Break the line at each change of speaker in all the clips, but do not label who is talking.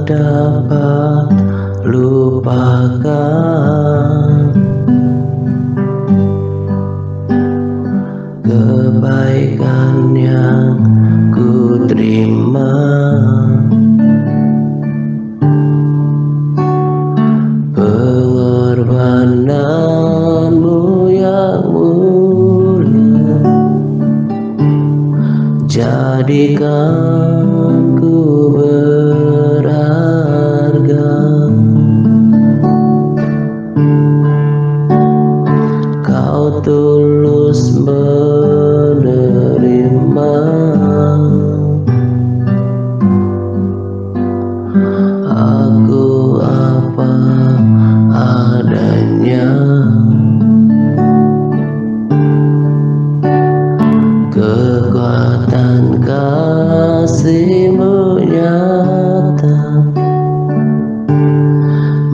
dapat lupakan kebaikan yang ku terima, pengorbananmu yang mulia jadikan ku berharga. Kau tulus menerima aku apa adanya. Kekuatan kasih-Mu nyata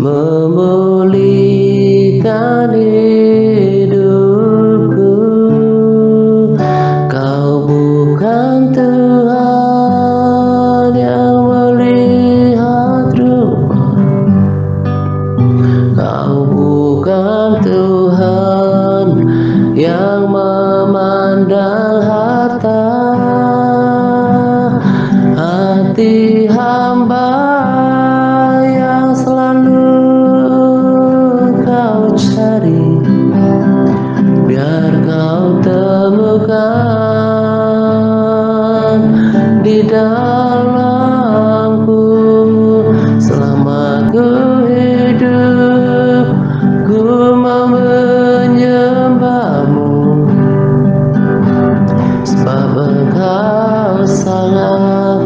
memulihkan hidupku. Kau bukan Tuhan yang melihat rupa, Kau bukan Tuhan yang memandang harta. Hati hamba yang selalu Kau cari, biar Kau temukan di dalamku. Selama ku hidup, ku mau menyembah-Mu, sebab Engkau sangat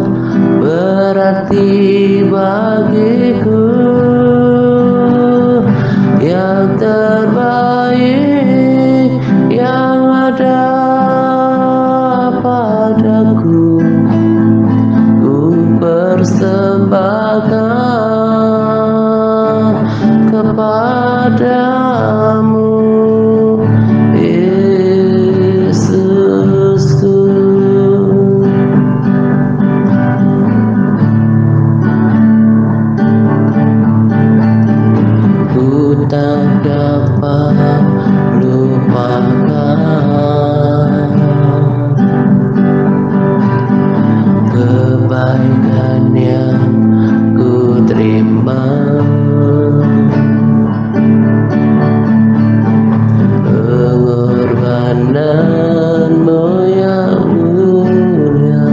berarti bagiku. Yang terbaik yang ada padaku, ku persembahkan kepadamu, Yesusku. Ku tak dapat lupakan kebaikan yang ku terima, pengorbanan-Mu yang mulia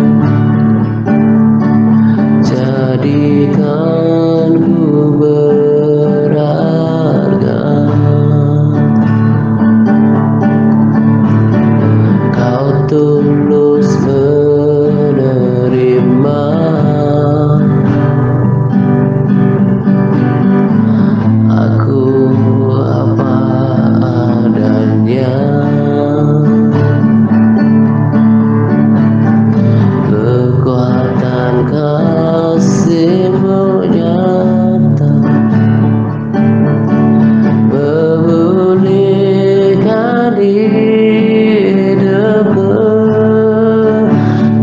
jadikan ku berharga. Kau tulus menerima aku apa adanya. Kekuatan kasih-Mu nyata memulihkan hidupku.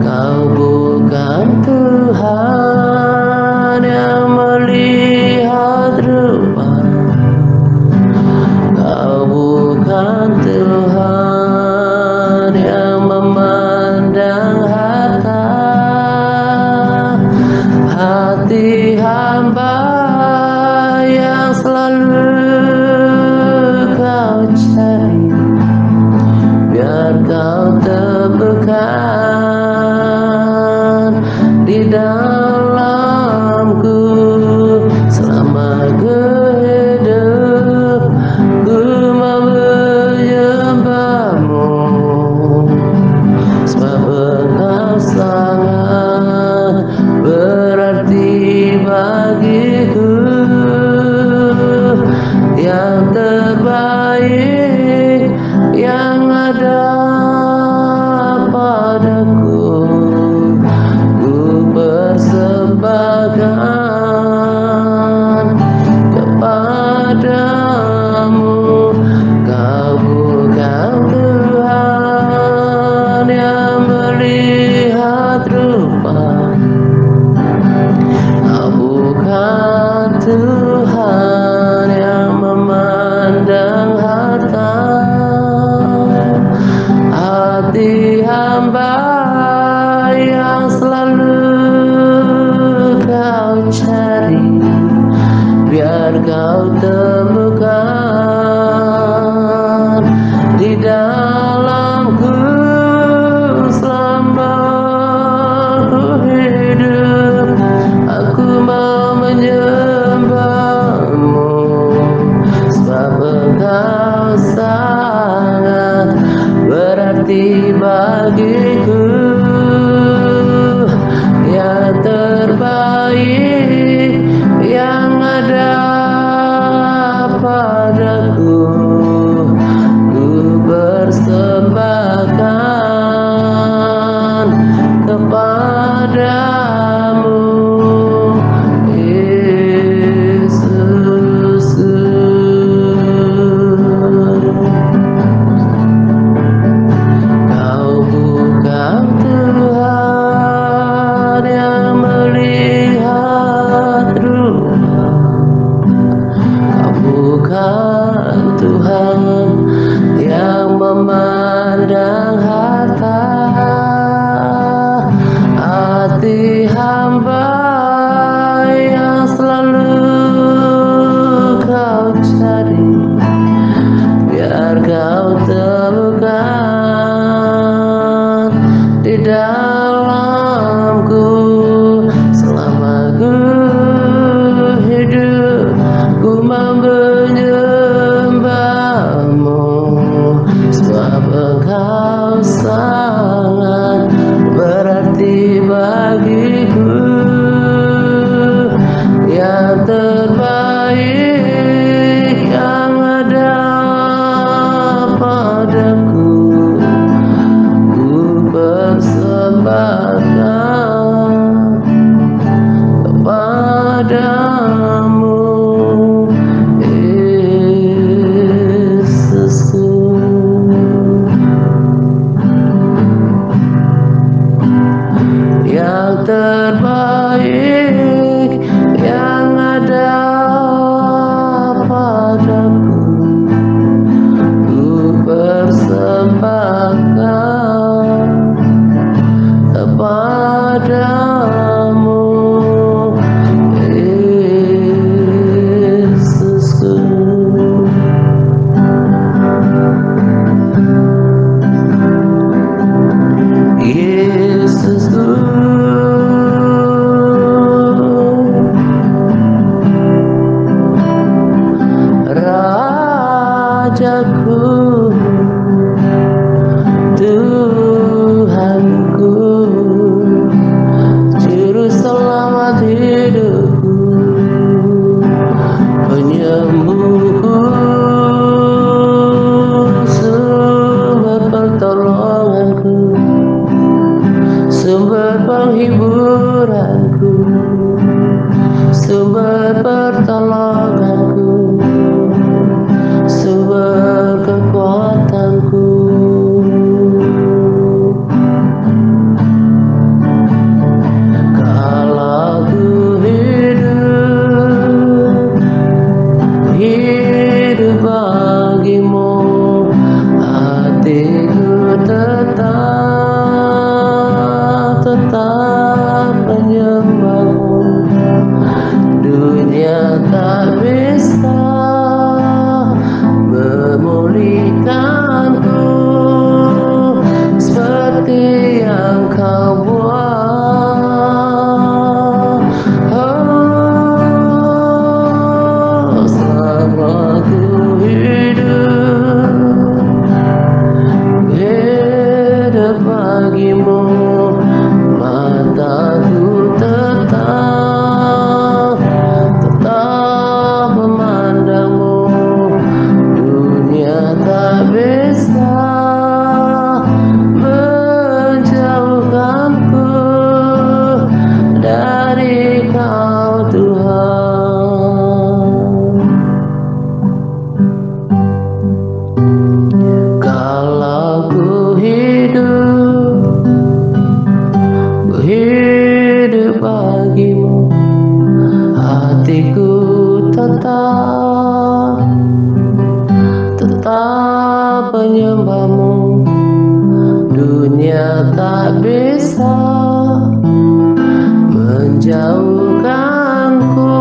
Kau bukan Tuhan yang melihat rupa, Kau bukan Tuhan yang memandang harta. Hati hamba yang selalu Kau cari, biar Kau temukan di dalamku. Selama ku hidup, ku mau menyembah-Mu, sebab Engkau sangat berarti bagiku. Yang terbaik yang ada padaku, ku persembahkan kepadamu. Kau bukan Tuhan yang melihat rupa, Kau bukan biar kau temukan di dalamku selama ku hidup. Aku mau menyembahmu sebab engkau sangat berarti bagiku. Yang terbaik yang ada padaku, ku persembahkan kepadamu, Yesusku. Kau bukan Tuhan yang melihat rupa, kau bukan Tuhan yang memandang harta. Hati hamba yang selalu kau cari, biar kau temukan di dalamku selama ku hidup. Ku mau menyembahmu sebab engkau sangat berarti bagiku. Yang terbaik yang ada padaku, ku persembahkan kepadamu, Yesusku. Yang terbaik yang ada padaku, ku persembahkan kepadamu, Yesusku. Yesusku, Rajaku, Tuhanku, Juru selamat hidupku, penyembuhku, sumber pertolonganku, sumber penghiburanku, sumber pertolonganku, sumber kekuatanku. Kalau ku hidup bagimu, hatiku tetap menyembahmu. Dunia tak bisa memulihkanku seperti yang kau buat. Oh, selama ku hidup bagimu, mataku tetap memandangmu. Dunia tak bisa menjauhkanku dari Kau, Tuhan. Kalau ku hidup bagimu, hatiku tetap menyembahmu. Dunia tak bisa menjauhkanku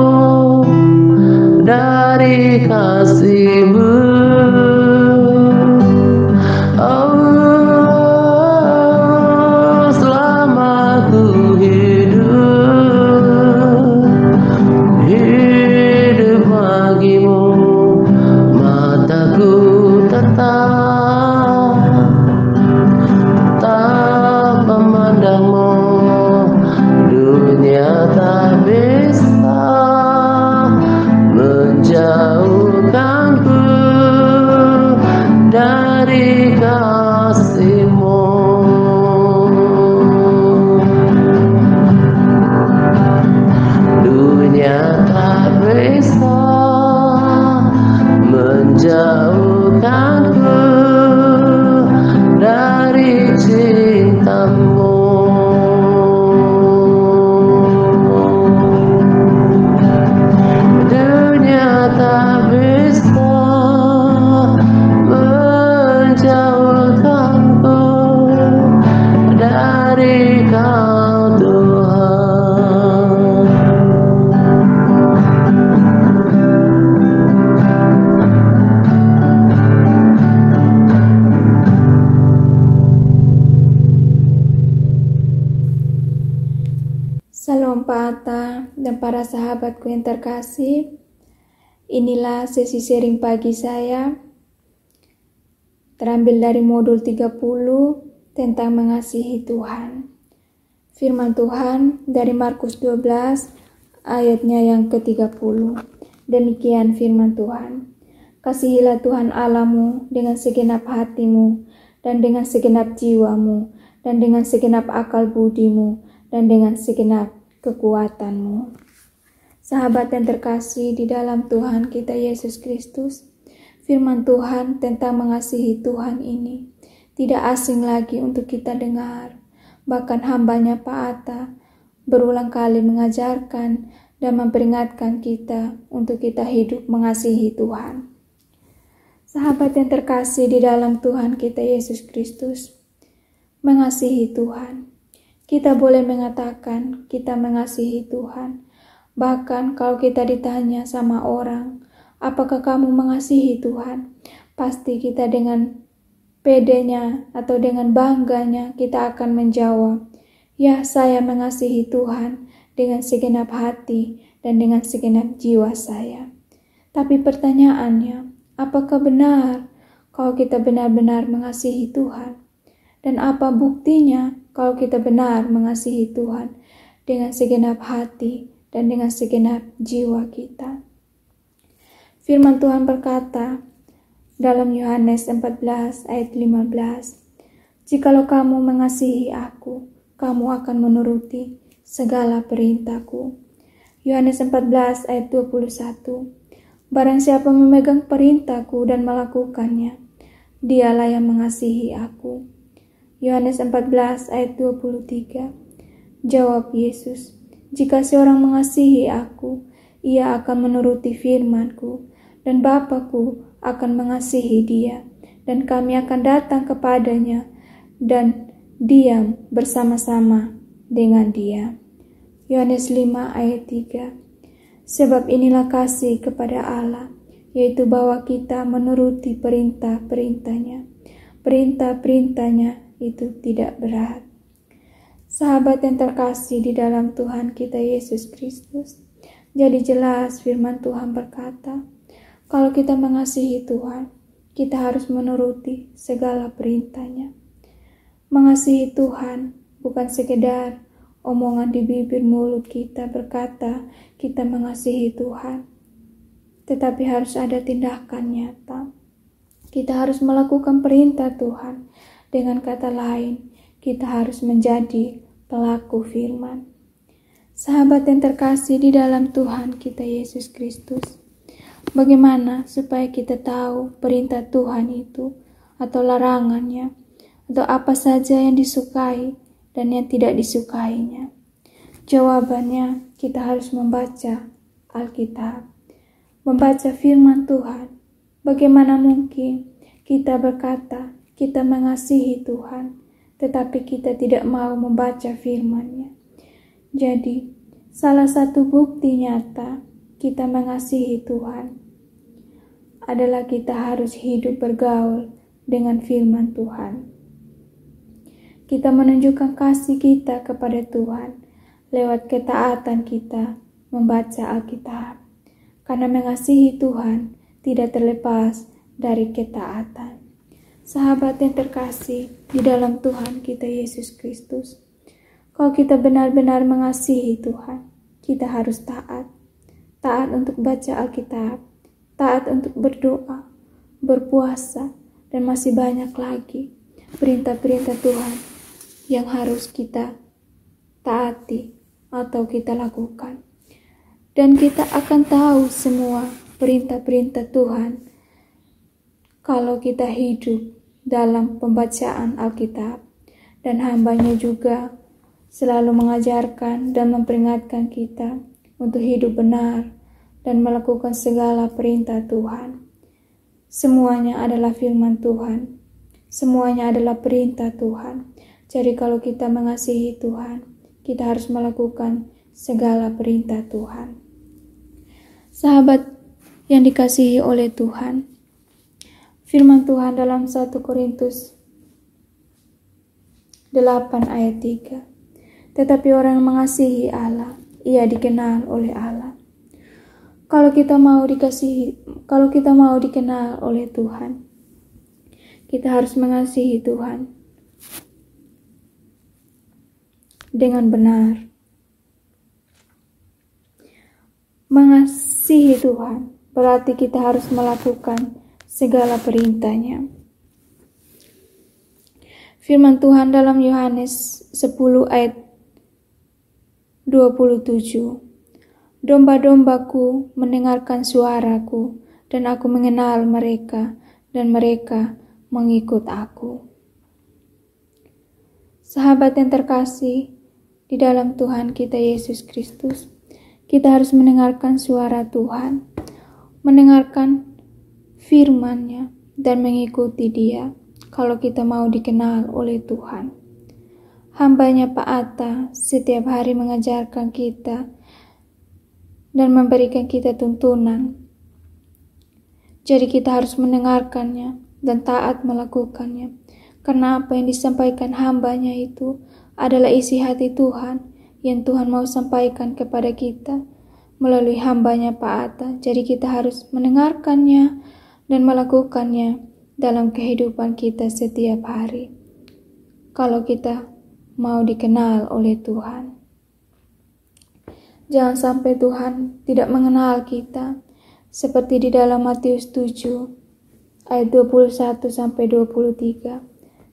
para sahabatku yang terkasih, inilah sesi sharing pagi saya, terambil dari modul 30 tentang mengasihi Tuhan. Firman Tuhan dari Markus 12 ayatnya yang ke-30. Demikian firman Tuhan. Kasihilah Tuhan Allahmu dengan segenap hatimu, dan dengan segenap jiwamu, dan dengan segenap akal budimu, dan dengan segenap kekuatanmu. Sahabat yang terkasih di dalam Tuhan kita Yesus Kristus, firman Tuhan tentang mengasihi Tuhan ini tidak asing lagi untuk kita dengar. Bahkan hambanya Pak Atta berulang kali mengajarkan dan memperingatkan kita untuk kita hidup mengasihi Tuhan. Sahabat yang terkasih di dalam Tuhan kita Yesus Kristus, mengasihi Tuhan. Kita boleh mengatakan kita mengasihi Tuhan. Bahkan kalau kita ditanya sama orang, apakah kamu mengasihi Tuhan? Pasti kita dengan pedenya atau dengan bangganya kita akan menjawab, ya, saya mengasihi Tuhan dengan segenap hati dan dengan segenap jiwa saya. Tapi pertanyaannya, apakah benar kalau kita benar-benar mengasihi Tuhan? Dan apa buktinya kalau kita benar mengasihi Tuhan dengan segenap hati dan dengan segenap jiwa kita? Firman Tuhan berkata dalam Yohanes 14 ayat 15, "Jikalau kamu mengasihi aku, kamu akan menuruti segala perintahku." Yohanes 14 ayat 21, "Barang siapa memegang perintahku dan melakukannya, dialah yang mengasihi aku." Yohanes 14 ayat 23, jawab Yesus, "Jika seorang mengasihi aku, ia akan menuruti firman-Ku, dan Bapa-Ku akan mengasihi dia, dan kami akan datang kepadanya dan diam bersama-sama dengan dia." Yohanes 5 ayat 3, "Sebab inilah kasih kepada Allah, yaitu bahwa kita menuruti perintah-perintahnya. Perintah-perintahnya itu tidak berat." Sahabat yang terkasih di dalam Tuhan kita Yesus Kristus, jadi jelas firman Tuhan berkata, kalau kita mengasihi Tuhan, kita harus menuruti segala perintahnya. Mengasihi Tuhan bukan sekedar omongan di bibir mulut kita berkata kita mengasihi Tuhan, tetapi harus ada tindakan nyata. Kita harus melakukan perintah Tuhan. Dengan kata lain, kita harus menjadi pelaku firman. Sahabat yang terkasih di dalam Tuhan kita Yesus Kristus, bagaimana supaya kita tahu perintah Tuhan itu atau larangannya, atau apa saja yang disukai dan yang tidak disukainya? Jawabannya, kita harus membaca Alkitab, membaca firman Tuhan. Bagaimana mungkin kita berkata kita mengasihi Tuhan, tetapi kita tidak mau membaca firman-Nya? Jadi, salah satu bukti nyata kita mengasihi Tuhan adalah kita harus hidup bergaul dengan firman Tuhan. Kita menunjukkan kasih kita kepada Tuhan lewat ketaatan kita membaca Alkitab. Karena mengasihi Tuhan tidak terlepas dari ketaatan. Sahabat yang terkasih di dalam Tuhan kita Yesus Kristus, kalau kita benar-benar mengasihi Tuhan, kita harus taat. Taat untuk baca Alkitab, taat untuk berdoa, berpuasa, dan masih banyak lagi perintah-perintah Tuhan yang harus kita taati atau kita lakukan. Dan kita akan tahu semua perintah-perintah Tuhan kalau kita hidup dalam pembacaan Alkitab, dan hamba-Nya juga selalu mengajarkan dan memperingatkan kita untuk hidup benar dan melakukan segala perintah Tuhan. Semuanya adalah firman Tuhan, semuanya adalah perintah Tuhan. Jadi kalau kita mengasihi Tuhan, kita harus melakukan segala perintah Tuhan. Sahabat yang dikasihi oleh Tuhan, firman Tuhan dalam 1 Korintus 8 ayat 3. Tetapi orang yang mengasihi Allah, ia dikenal oleh Allah. Kalau kita mau dikenal oleh Tuhan, kita harus mengasihi Tuhan dengan benar. Mengasihi Tuhan berarti kita harus melakukan segala perintah-Nya. Firman Tuhan dalam Yohanes 10 ayat 27. Domba-dombaku mendengarkan suaraku, dan aku mengenal mereka, dan mereka mengikut aku. Sahabat yang terkasih di dalam Tuhan kita Yesus Kristus, kita harus mendengarkan suara Tuhan, mendengarkan firman-Nya, dan mengikuti Dia kalau kita mau dikenal oleh Tuhan. Hamba-Nya Pak Atta setiap hari mengajarkan kita dan memberikan kita tuntunan. Jadi kita harus mendengarkannya dan taat melakukannya. Karena apa yang disampaikan hamba-Nya itu adalah isi hati Tuhan yang Tuhan mau sampaikan kepada kita melalui hamba-Nya Pak Atta. Jadi kita harus mendengarkannya dan melakukannya dalam kehidupan kita setiap hari. Kalau kita mau dikenal oleh Tuhan. Jangan sampai Tuhan tidak mengenal kita, seperti di dalam Matius 7 ayat 21 sampai 23.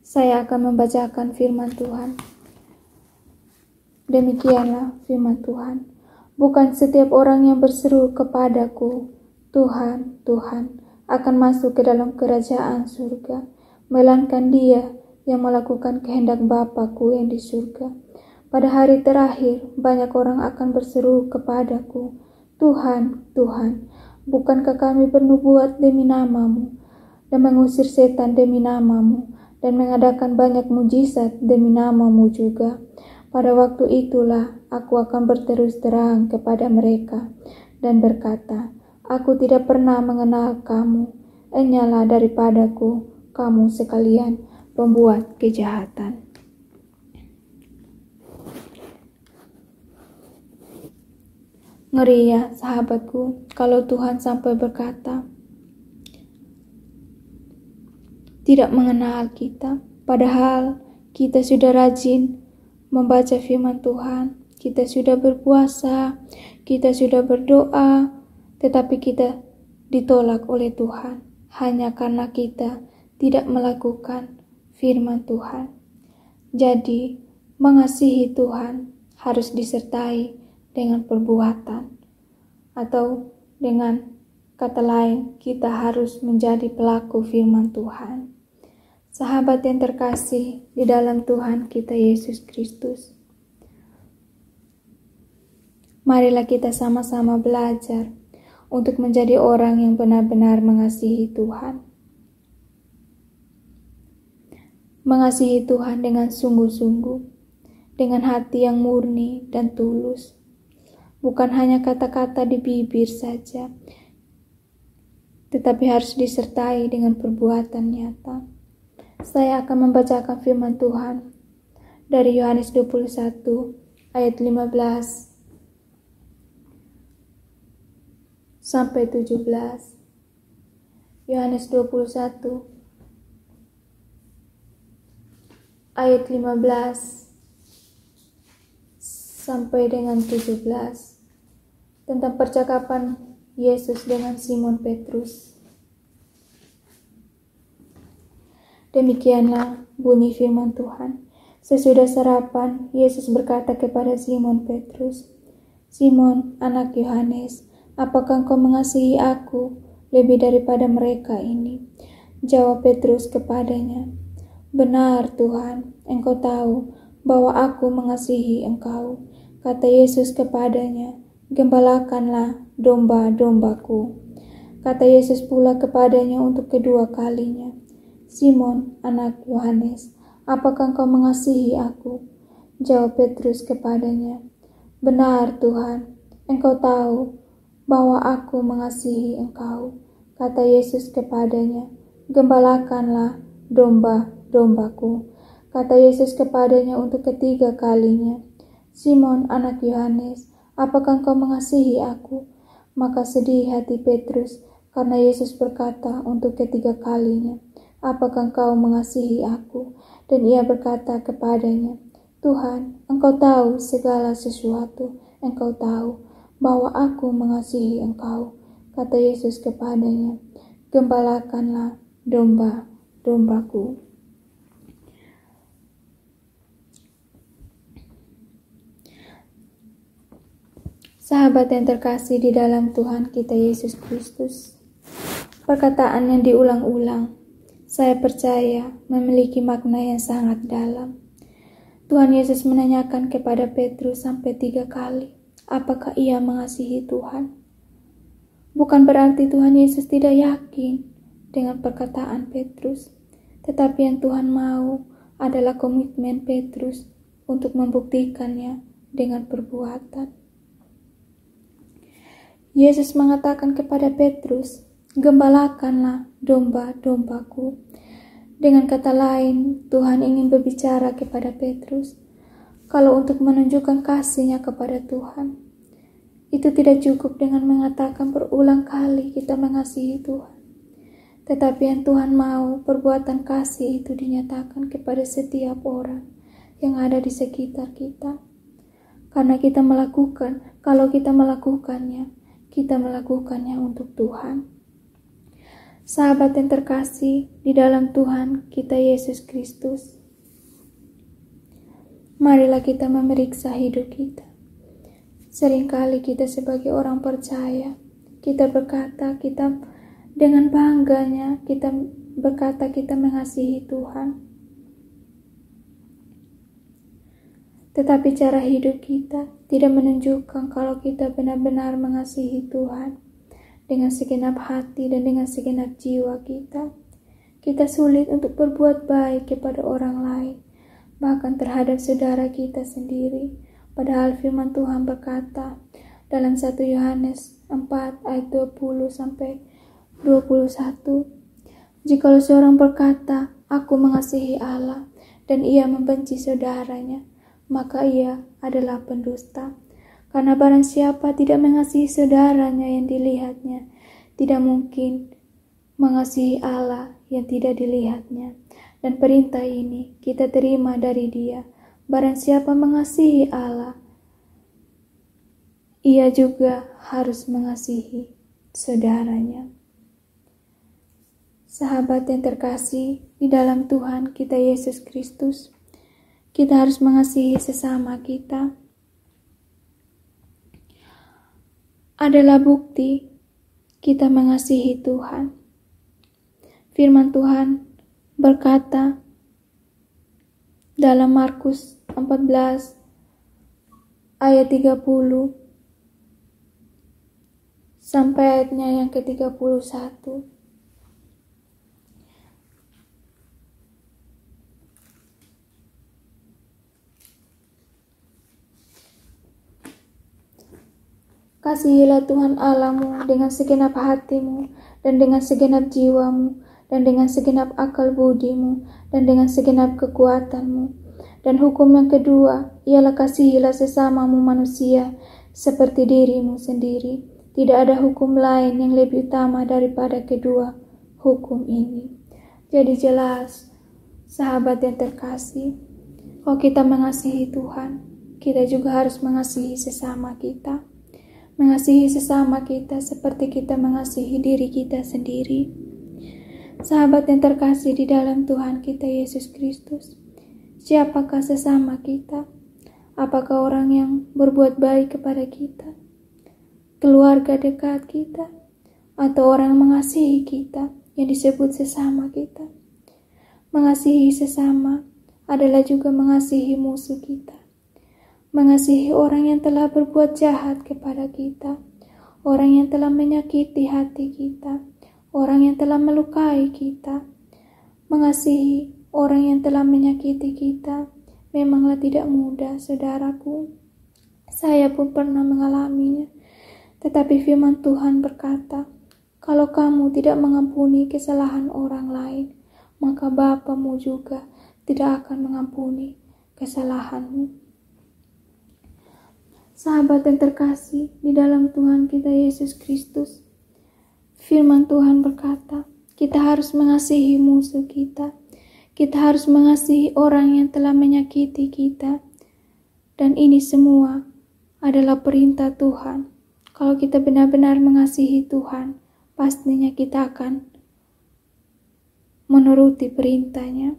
Saya akan membacakan firman Tuhan. Demikianlah firman Tuhan. Bukan setiap orang yang berseru kepadaku, Tuhan, Tuhan, akan masuk ke dalam kerajaan surga, melainkan dia yang melakukan kehendak Bapa-Ku yang di surga. Pada hari terakhir, banyak orang akan berseru kepadaku, Tuhan, Tuhan, bukankah kami bernubuat demi nama-Mu, dan mengusir setan demi nama-Mu, dan mengadakan banyak mujizat demi nama-Mu juga? Pada waktu itulah aku akan berterus terang kepada mereka, dan berkata, aku tidak pernah mengenal kamu, enyalah daripadaku, kamu sekalian pembuat kejahatan. Ngeri ya sahabatku, kalau Tuhan sampai berkata tidak mengenal kita, padahal kita sudah rajin membaca firman Tuhan, kita sudah berpuasa, kita sudah berdoa, tetapi kita ditolak oleh Tuhan hanya karena kita tidak melakukan firman Tuhan. Jadi, mengasihi Tuhan harus disertai dengan perbuatan, atau dengan kata lain, kita harus menjadi pelaku firman Tuhan. Sahabat yang terkasih di dalam Tuhan kita Yesus Kristus, marilah kita sama-sama belajar untuk menjadi orang yang benar-benar mengasihi Tuhan. Mengasihi Tuhan dengan sungguh-sungguh, dengan hati yang murni dan tulus. Bukan hanya kata-kata di bibir saja, tetapi harus disertai dengan perbuatan nyata. Saya akan membacakan firman Tuhan dari Yohanes 21 ayat 15 sampai 17. Yohanes 21 ayat 15 sampai dengan 17 tentang percakapan Yesus dengan Simon Petrus. Demikianlah bunyi firman Tuhan. Sesudah sarapan, Yesus berkata kepada Simon Petrus, Simon, anak Yohanes, apakah engkau mengasihi aku lebih daripada mereka ini? Jawab Petrus kepadanya, benar Tuhan, engkau tahu bahwa aku mengasihi engkau. Kata Yesus kepadanya, gembalakanlah domba-dombaku. Kata Yesus pula kepadanya untuk kedua kalinya, Simon, anak Yohanes, apakah engkau mengasihi aku? Jawab Petrus kepadanya, benar Tuhan, engkau tahu bahwa aku mengasihi engkau. Kata Yesus kepadanya, gembalakanlah domba-dombaku. Kata Yesus kepadanya untuk ketiga kalinya, Simon, anak Yohanes, apakah engkau mengasihi aku?" Maka sedih hati Petrus karena Yesus berkata untuk ketiga kalinya, "Apakah engkau mengasihi aku?" Dan ia berkata kepadanya, "Tuhan, engkau tahu segala sesuatu. Engkau tahu bahwa aku mengasihi engkau." Kata Yesus kepadanya, "Gembalakanlah domba-dombaku." Sahabat yang terkasih di dalam Tuhan kita Yesus Kristus, perkataan yang diulang-ulang, saya percaya memiliki makna yang sangat dalam. Tuhan Yesus menanyakan kepada Petrus sampai 3 kali, apakah ia mengasihi Tuhan? Bukan berarti Tuhan Yesus tidak yakin dengan perkataan Petrus, tetapi yang Tuhan mau adalah komitmen Petrus untuk membuktikannya dengan perbuatan. Yesus mengatakan kepada Petrus, "Gembalakanlah domba-dombaku." Dengan kata lain, Tuhan ingin berbicara kepada Petrus, kalau untuk menunjukkan kasih-Nya kepada Tuhan, itu tidak cukup dengan mengatakan berulang kali kita mengasihi Tuhan. Tetapi yang Tuhan mau, perbuatan kasih itu dinyatakan kepada setiap orang yang ada di sekitar kita. Karena kalau kita melakukannya, kita melakukannya untuk Tuhan. Sahabat yang terkasih di dalam Tuhan kita Yesus Kristus, marilah kita memeriksa hidup kita. Seringkali kita sebagai orang percaya, kita berkata dengan bangganya kita berkata kita mengasihi Tuhan. Tetapi cara hidup kita tidak menunjukkan kalau kita benar-benar mengasihi Tuhan dengan segenap hati dan dengan segenap jiwa kita. Kita sulit untuk berbuat baik kepada orang lain, bahkan terhadap saudara kita sendiri. Padahal firman Tuhan berkata dalam 1 Yohanes 4 ayat 20-21, "Jikalau seorang berkata, 'Aku mengasihi Allah,' dan ia membenci saudaranya, maka ia adalah pendusta. Karena barang siapa tidak mengasihi saudaranya yang dilihatnya, tidak mungkin mengasihi Allah yang tidak dilihatnya. Dan perintah ini kita terima dari Dia, barang siapa mengasihi Allah, ia juga harus mengasihi saudaranya." Sahabat yang terkasih di dalam Tuhan kita Yesus Kristus, kita harus mengasihi sesama kita. Adalah bukti kita mengasihi Tuhan. Firman Tuhan berkata dalam Markus 14 ayat 30 sampai ayatnya yang ke-31. "Kasihilah Tuhan Allahmu dengan segenap hatimu, dan dengan segenap jiwamu, dan dengan segenap akal budimu, dan dengan segenap kekuatanmu. Dan hukum yang kedua, ialah kasihilah sesamamu manusia, seperti dirimu sendiri. Tidak ada hukum lain yang lebih utama daripada kedua hukum ini." Jadi jelas, sahabat yang terkasih, kalau kita mengasihi Tuhan, kita juga harus mengasihi sesama kita. Mengasihi sesama kita seperti kita mengasihi diri kita sendiri. Sahabat yang terkasih di dalam Tuhan kita Yesus Kristus, siapakah sesama kita? Apakah orang yang berbuat baik kepada kita, keluarga dekat kita, atau orang yang mengasihi kita yang disebut sesama kita? Mengasihi sesama adalah juga mengasihi musuh kita. Mengasihi orang yang telah berbuat jahat kepada kita, orang yang telah menyakiti hati kita, orang yang telah melukai kita. Mengasihi orang yang telah menyakiti kita memanglah tidak mudah, saudaraku. Saya pun pernah mengalaminya. Tetapi firman Tuhan berkata, kalau kamu tidak mengampuni kesalahan orang lain, maka Bapamu juga tidak akan mengampuni kesalahanmu. Sahabat yang terkasih di dalam Tuhan kita Yesus Kristus, firman Tuhan berkata, kita harus mengasihi musuh kita. Kita harus mengasihi orang yang telah menyakiti kita. Dan ini semua adalah perintah Tuhan. Kalau kita benar-benar mengasihi Tuhan, pastinya kita akan menuruti perintahnya.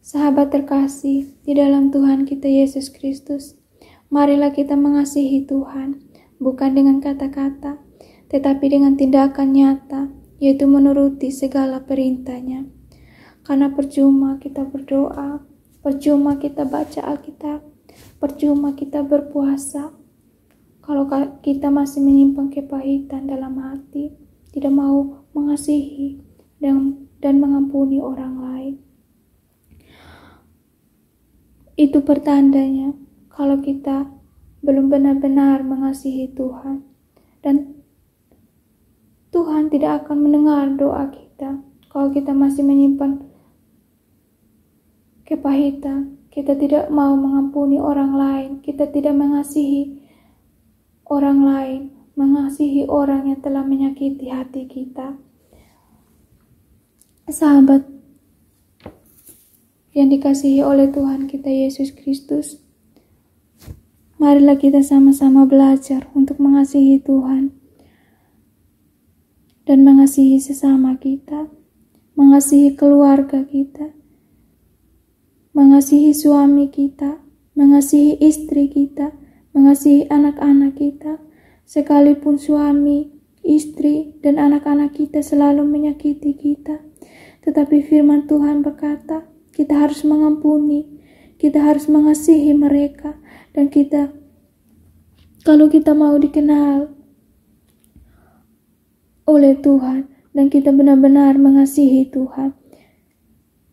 Sahabat terkasih di dalam Tuhan kita Yesus Kristus, marilah kita mengasihi Tuhan, bukan dengan kata-kata, tetapi dengan tindakan nyata, yaitu menuruti segala perintahnya. Karena percuma kita berdoa, percuma kita baca Alkitab, percuma kita berpuasa, kalau kita masih menyimpan kepahitan dalam hati, tidak mau mengasihi dan mengampuni orang lain. Itu pertandanya kalau kita belum benar-benar mengasihi Tuhan, dan Tuhan tidak akan mendengar doa kita kalau kita masih menyimpan kepahitan, kita tidak mau mengampuni orang lain, kita tidak mengasihi orang lain, mengasihi orang yang telah menyakiti hati kita. Sahabat yang dikasihi oleh Tuhan kita Yesus Kristus, marilah kita sama-sama belajar untuk mengasihi Tuhan dan mengasihi sesama kita, mengasihi keluarga kita, mengasihi suami kita, mengasihi istri kita, mengasihi anak-anak kita, sekalipun suami, istri, dan anak-anak kita selalu menyakiti kita. Tetapi firman Tuhan berkata, kita harus mengampuni, kita harus mengasihi mereka, dan kalau kita mau dikenal oleh Tuhan, dan kita benar-benar mengasihi Tuhan,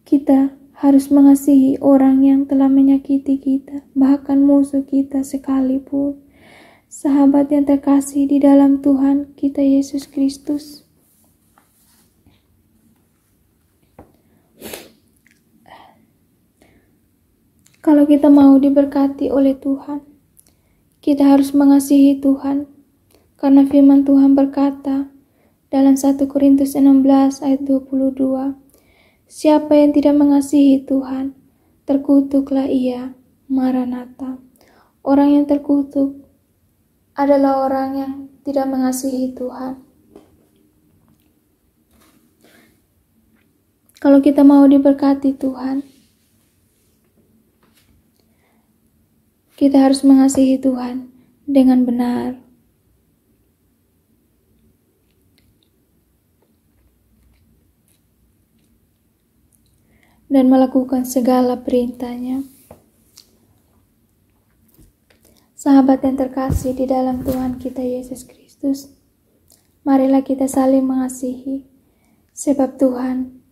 kita harus mengasihi orang yang telah menyakiti kita, bahkan musuh kita sekalipun. Sahabat yang terkasih di dalam Tuhan kita Yesus Kristus, kalau kita mau diberkati oleh Tuhan, kita harus mengasihi Tuhan. Karena firman Tuhan berkata dalam 1 Korintus 16 ayat 22, siapa yang tidak mengasihi Tuhan, terkutuklah ia. Maranatha. Orang yang terkutuk adalah orang yang tidak mengasihi Tuhan. Kalau kita mau diberkati Tuhan, kita harus mengasihi Tuhan dengan benar. Dan melakukan segala perintahnya. Sahabat yang terkasih di dalam Tuhan kita Yesus Kristus, marilah kita saling mengasihi, sebab Tuhan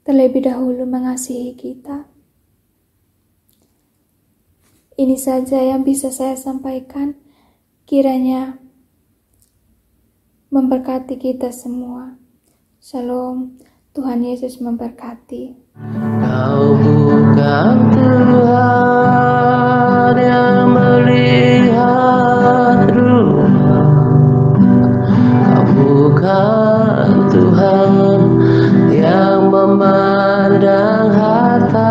terlebih dahulu mengasihi kita. Ini saja yang bisa saya sampaikan, kiranya memberkati kita semua. Shalom, Tuhan Yesus memberkati.
Kau bukan Tuhan yang melihat rupa, kau bukan Tuhan yang memandang harta.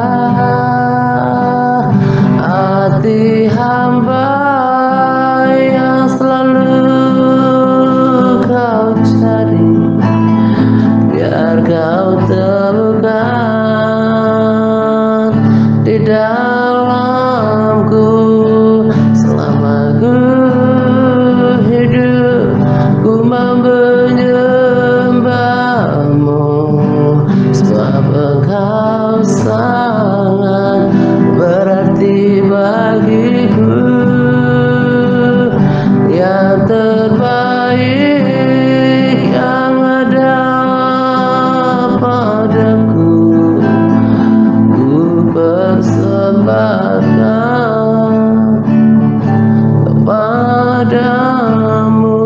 Hati hamba yang selalu kau cari, biar kau temukan di dalamku. Selama ku hidup, ku menyembahmu, sebab engkau sangat berarti bagiku. Yang terbaik yang ada padaku, ku persembahkan kepadamu.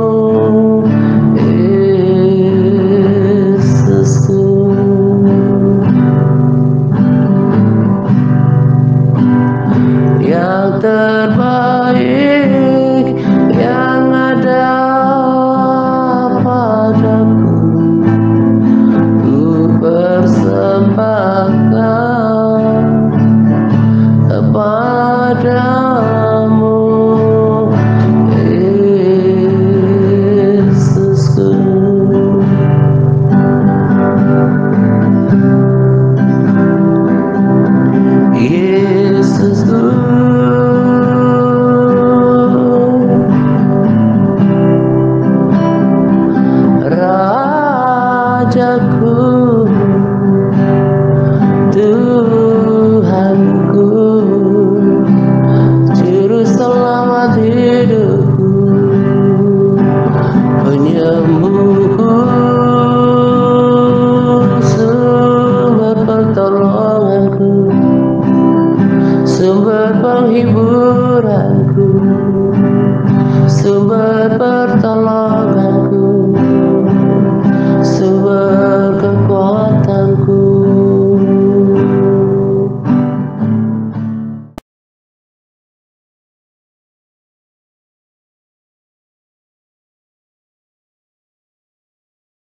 wajahku